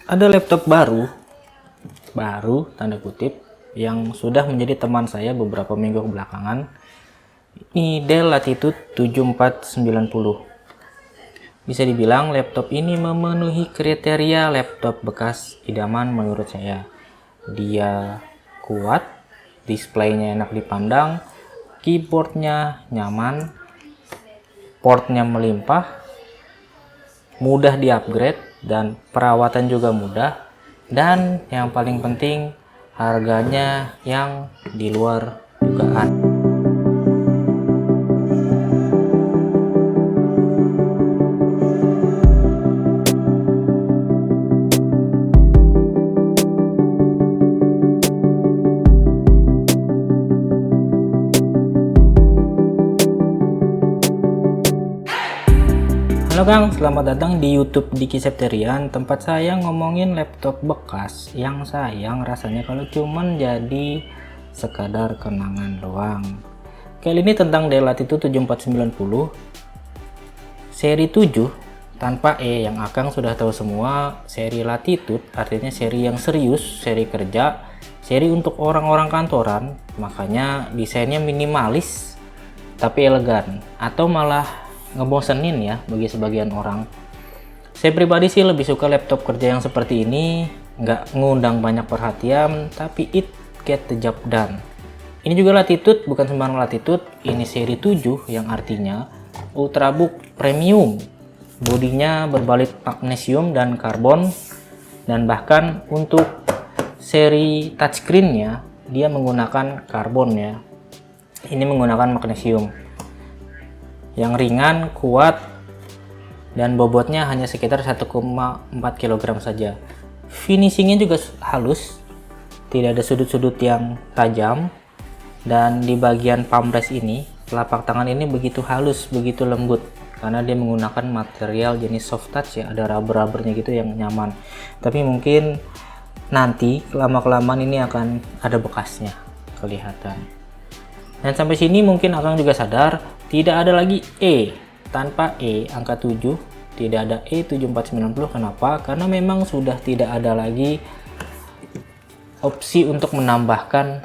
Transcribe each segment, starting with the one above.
Ada laptop baru tanda kutip yang sudah menjadi teman saya beberapa minggu belakangan. Ini Dell Latitude 7490. Bisa dibilang laptop ini memenuhi kriteria laptop bekas idaman menurut saya. Dia kuat, displaynya enak dipandang, keyboardnya nyaman, portnya melimpah, mudah di-upgrade, dan perawatan juga mudah, dan yang paling penting harganya yang di luar dugaan. Halo Kang, selamat datang di YouTube Diki Septerian, tempat saya ngomongin laptop bekas yang sayang rasanya kalau cuman jadi sekadar kenangan doang. Kali ini tentang Dell Latitude 7490 seri 7 tanpa E, yang Akang sudah tahu semua. Seri Latitude artinya seri yang serius, seri kerja, seri untuk orang-orang kantoran, makanya desainnya minimalis tapi elegan, atau malah ngebosenin ya bagi sebagian orang. Saya pribadi sih lebih suka laptop kerja yang seperti ini, nggak ngundang banyak perhatian tapi it get the job done. Ini juga Latitude, bukan sembarang Latitude, ini seri 7 yang artinya Ultrabook Premium. Bodinya berbalut magnesium dan karbon, dan bahkan untuk seri touchscreen-nya dia menggunakan karbon ya. Ini menggunakan magnesium yang ringan, kuat, dan bobotnya hanya sekitar 1,4 kg saja. Finishingnya juga halus, tidak ada sudut-sudut yang tajam, dan di bagian palm rest ini, telapak tangan ini begitu halus, begitu lembut, karena dia menggunakan material jenis soft touch ya, ada rubber-rubbernya gitu yang nyaman. Tapi mungkin nanti lama-kelamaan ini akan ada bekasnya kelihatan. Dan sampai sini mungkin Akang juga sadar, tidak ada lagi E. Tanpa E, angka 7, tidak ada E7490. Kenapa? Karena memang sudah tidak ada lagi opsi untuk menambahkan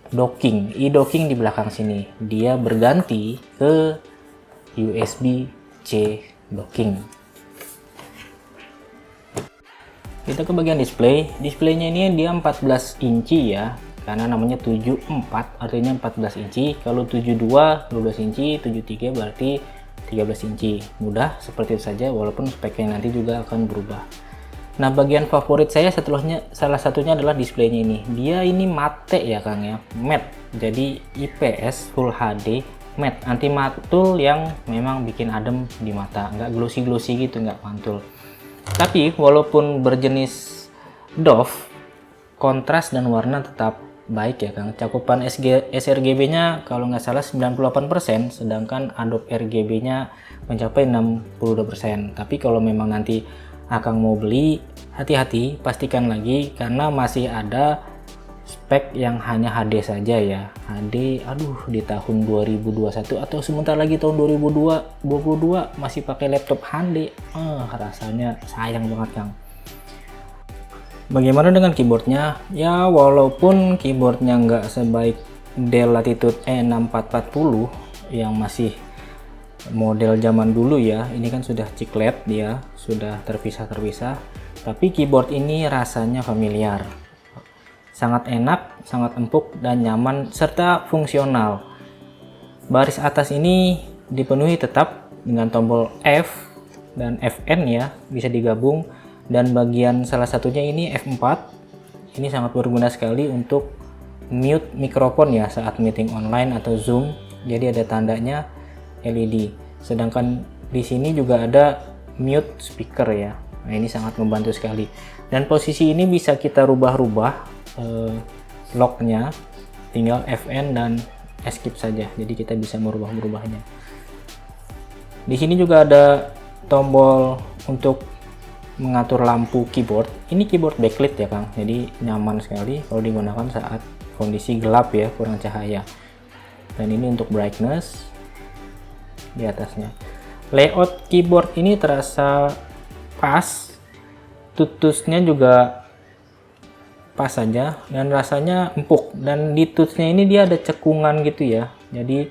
docking, e-docking di belakang sini. Dia berganti ke USB-C docking. Kita ke bagian display. Displaynya ini dia 14 inci ya, karena namanya 74 artinya 14 inci. Kalau 72 12 inci, 73 berarti 13 inci. Mudah seperti itu saja, walaupun speknya nanti juga akan berubah. Nah, bagian favorit saya salah satunya adalah displaynya ini. Dia ini mate ya Kang ya, matte. Jadi IPS Full HD matte, anti mantul yang memang bikin adem di mata, nggak glossy gitu, nggak mantul. Tapi walaupun berjenis doff, kontras dan warna tetap baik ya Kang. Cakupan sRGB-nya kalau nggak salah 98%, sedangkan Adobe RGB-nya mencapai 62%. Tapi kalau memang nanti Akang mau beli, hati-hati, pastikan lagi karena masih ada spek yang hanya HD saja ya. HD, aduh, di tahun 2021 atau sebentar lagi tahun 2022 masih pakai laptop HD. Rasanya sayang banget Kang. Bagaimana dengan keyboardnya? Ya, walaupun keyboardnya nggak sebaik Dell Latitude E6440 yang masih model zaman dulu ya, ini kan sudah chiclet, dia sudah terpisah-terpisah, tapi keyboard ini rasanya familiar, sangat enak, sangat empuk dan nyaman serta fungsional. Baris atas ini dipenuhi tetap dengan tombol F dan Fn ya, bisa digabung. Dan bagian salah satunya ini F4, ini sangat berguna sekali untuk mute mikrofon ya saat meeting online atau Zoom, jadi ada tandanya LED. Sedangkan di sini juga ada mute speaker ya, nah ini sangat membantu sekali. Dan posisi ini bisa kita rubah-rubah locknya, tinggal Fn dan escape saja, jadi kita bisa merubah-merubahnya. Di sini juga ada tombol untuk mengatur lampu keyboard. Ini keyboard backlit ya Kang, jadi nyaman sekali kalau digunakan saat kondisi gelap ya, kurang cahaya. Dan ini untuk brightness di atasnya. Layout keyboard ini terasa pas tutusnya juga pas saja dan rasanya empuk, dan di tutusnya ini dia ada cekungan gitu ya, jadi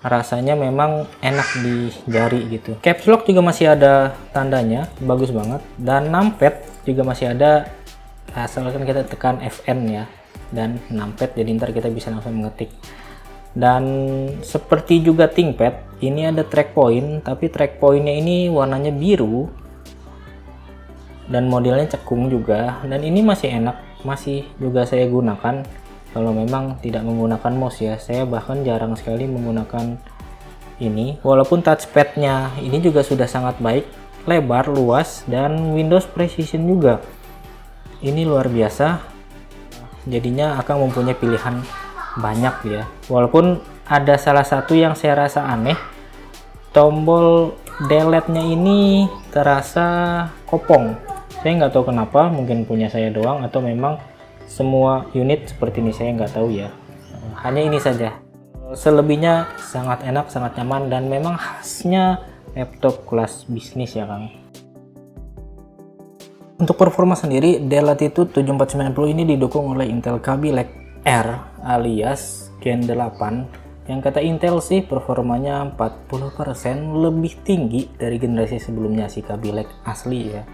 rasanya memang enak di jari gitu. Caps lock juga masih ada tandanya, bagus banget, dan numpad juga masih ada asalkan kita tekan FN ya, dan numpad, jadi ntar kita bisa langsung mengetik. Dan seperti juga ThinkPad, ini ada track point, tapi track pointnya ini warnanya biru dan modelnya cekung juga, dan ini masih enak, masih juga saya gunakan kalau memang tidak menggunakan mouse ya. Saya bahkan jarang sekali menggunakan ini, walaupun touchpadnya ini juga sudah sangat baik, lebar, luas, dan Windows Precision juga ini luar biasa, jadinya akan mempunyai pilihan banyak ya. Walaupun ada salah satu yang saya rasa aneh, tombol delete-nya ini terasa kopong. Saya nggak tahu kenapa, mungkin punya saya doang atau memang semua unit seperti ini, saya nggak tahu ya. Hanya ini saja. Selebihnya sangat enak, sangat nyaman, dan memang khasnya laptop kelas bisnis ya Kang. Untuk performa sendiri, Dell Latitude 7490 ini didukung oleh Intel Kaby Lake R alias Gen 8, yang kata Intel sih performanya 40% lebih tinggi dari generasi sebelumnya si Kaby Lake asli ya.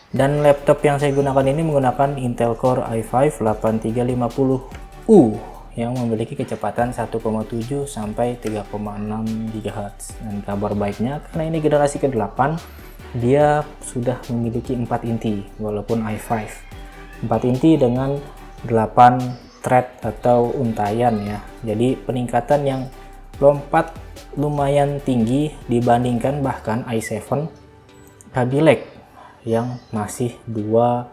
Dan laptop yang saya gunakan ini menggunakan Intel Core i5-8350U yang memiliki kecepatan 1,7 sampai 3,6 GHz. Dan kabar baiknya, karena ini generasi ke-8, dia sudah memiliki 4 inti walaupun i5. 4 inti dengan 8 thread atau untayan ya. Jadi peningkatan yang lompat lumayan tinggi dibandingkan bahkan i7 Kaby Lake yang masih 2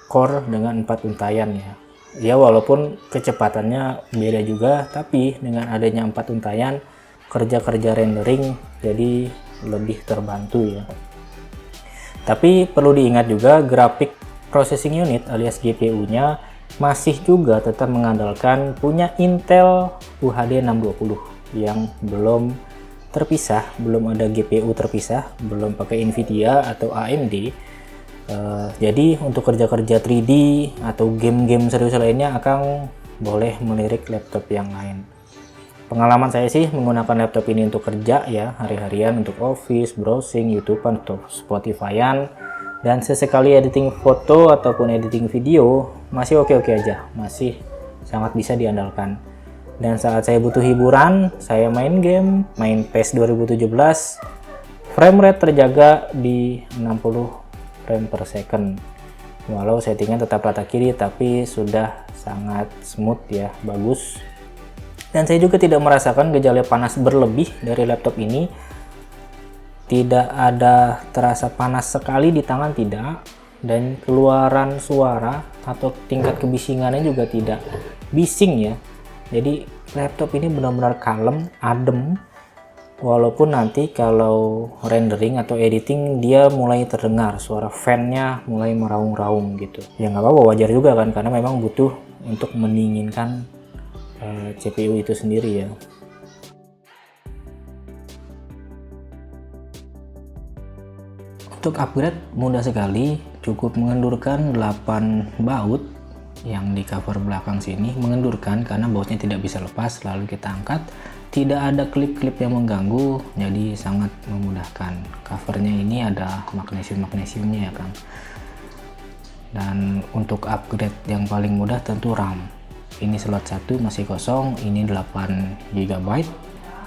core dengan 4 untayan ya. Ya walaupun kecepatannya beda juga, tapi dengan adanya 4 untayan, kerja-kerja rendering jadi lebih terbantu ya. Tapi perlu diingat juga, graphic processing unit alias GPU-nya masih juga tetap mengandalkan punya Intel UHD 620 yang belum terpisah, belum ada GPU terpisah, belum pakai Nvidia atau AMD. Jadi untuk kerja-kerja 3D atau game-game serius lainnya akan boleh melirik laptop yang lain. Pengalaman saya sih menggunakan laptop ini untuk kerja ya, hari-harian, untuk office, browsing, YouTube, untuk Spotify-an, dan sesekali editing foto ataupun editing video masih oke-oke aja, masih sangat bisa diandalkan. Dan saat saya butuh hiburan, saya main game, main PES 2017, frame rate terjaga di 60 frame per second. Walau settingan tetap rata kiri, tapi sudah sangat smooth ya, bagus. Dan saya juga tidak merasakan gejala panas berlebih dari laptop ini. Tidak ada terasa panas sekali di tangan, tidak. Dan keluaran suara atau tingkat kebisingannya juga tidak bising ya. Jadi laptop ini benar-benar kalem, adem. Walaupun nanti kalau rendering atau editing dia mulai terdengar suara fan-nya mulai meraung-raung gitu. Ya nggak apa-apa, wajar juga kan, karena memang butuh untuk mendinginkan CPU itu sendiri ya. Untuk upgrade mudah sekali, cukup mengendurkan 8 baut yang di cover belakang sini, mengendurkan karena bautnya tidak bisa lepas, lalu kita angkat, tidak ada klip-klip yang mengganggu, jadi sangat memudahkan. Covernya ini ada magnesium-magnesiumnya ya Kang. Dan untuk upgrade yang paling mudah tentu RAM. Ini slot 1 masih kosong, ini 8 GB,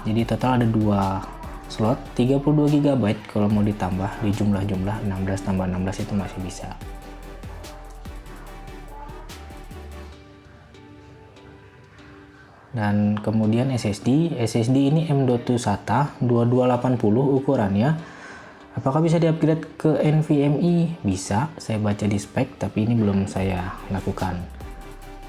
jadi total ada 2 slot 32 GB. Kalau mau ditambah di jumlah-jumlah 16 tambah 16 itu masih bisa. Dan kemudian SSD ini M.2 SATA 2280 ukurannya. Apakah bisa diupgrade ke NVMe? Bisa, saya baca di spek, tapi ini belum saya lakukan.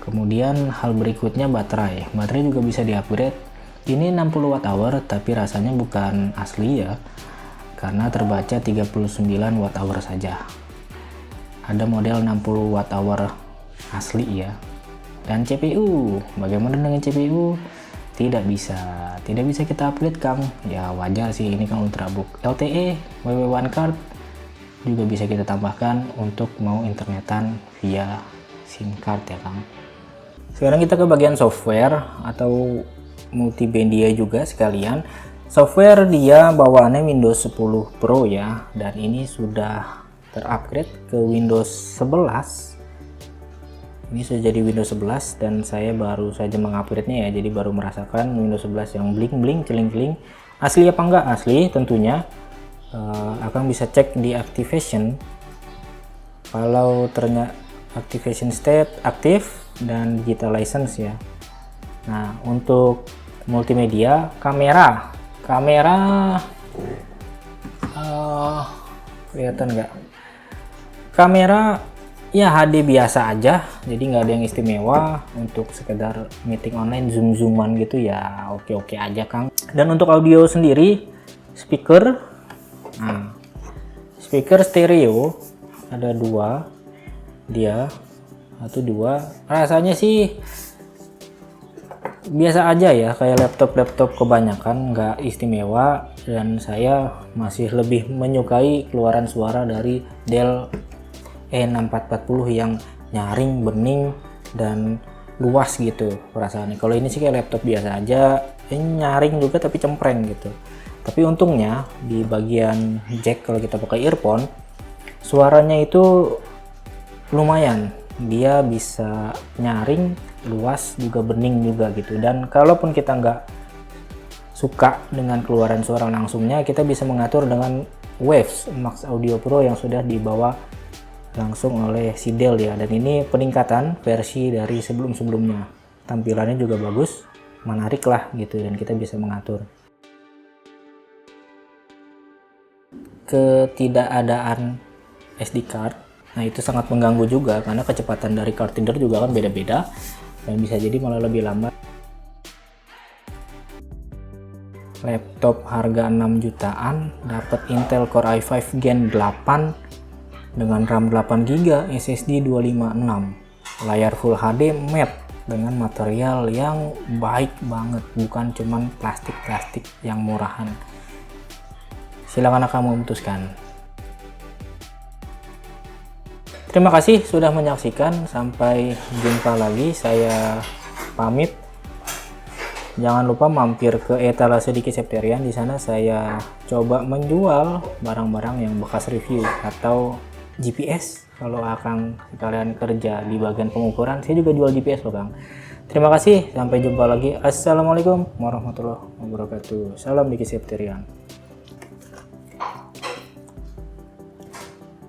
Kemudian hal berikutnya baterai juga bisa diupgrade. Ini 60 Wh, tapi rasanya bukan asli ya, karena terbaca 39 Wh saja. Ada model 60 Wh asli ya. Dan CPU, bagaimana dengan CPU? Tidak bisa kita upgrade Kang. Ya wajar sih, ini kan Ultrabook LTE, WW1 card, juga bisa kita tambahkan untuk mau internetan via SIM card ya Kang. Sekarang kita ke bagian software atau multimedia juga sekalian. Software dia bawaannya Windows 10 Pro ya, dan ini sudah terupgrade ke Windows 11. Ini sudah jadi Windows 11 dan saya baru saja mengupgrade-nya ya, jadi baru merasakan Windows 11 yang bling-bling, celing-celing. Asli apa enggak? Asli tentunya. Akan bisa cek di activation kalau ternyata activation state aktif dan digital license ya. Nah, untuk multimedia, kamera kelihatan nggak? Kamera ya HD biasa aja, jadi nggak ada yang istimewa. Untuk sekedar meeting online zoom-zooman gitu ya oke-oke aja Kang. Dan untuk audio sendiri, speaker stereo ada 2 dia, 1 2. Rasanya sih biasa aja ya, kayak laptop kebanyakan, nggak istimewa. Dan saya masih lebih menyukai keluaran suara dari Dell E6440 yang nyaring, bening, dan luas gitu perasaannya. Kalau ini sih kayak laptop biasa aja, nyaring juga tapi cempreng gitu. Tapi untungnya di bagian jack kalau kita pakai earphone, suaranya itu lumayan, dia bisa nyaring, luas, juga bening juga gitu. Dan kalaupun kita nggak suka dengan keluaran suara langsungnya, kita bisa mengatur dengan Waves Max Audio Pro yang sudah dibawa langsung oleh si Dell ya. Dan ini peningkatan versi dari sebelum-sebelumnya. Tampilannya juga bagus, menarik lah gitu, dan kita bisa mengatur. Ketidakadaan SD card, nah itu sangat mengganggu juga karena kecepatan dari card reader juga kan beda-beda dan bisa jadi malah lebih lambat. Laptop harga 6 jutaan dapat Intel Core i5 Gen 8 dengan RAM 8GB, SSD 256, layar Full HD matte dengan material yang baik banget, bukan cuman plastik yang murahan. Silakan kamu memutuskan. Terima kasih sudah menyaksikan. Sampai jumpa lagi. Saya pamit. Jangan lupa mampir ke etalase Diki Septerian. Di sana saya coba menjual barang-barang yang bekas review atau GPS. Kalau akan kalian kerja di bagian pengukuran, saya juga jual GPS loh Kang. Terima kasih. Sampai jumpa lagi. Assalamualaikum warahmatullahi wabarakatuh. Salam Diki Septerian.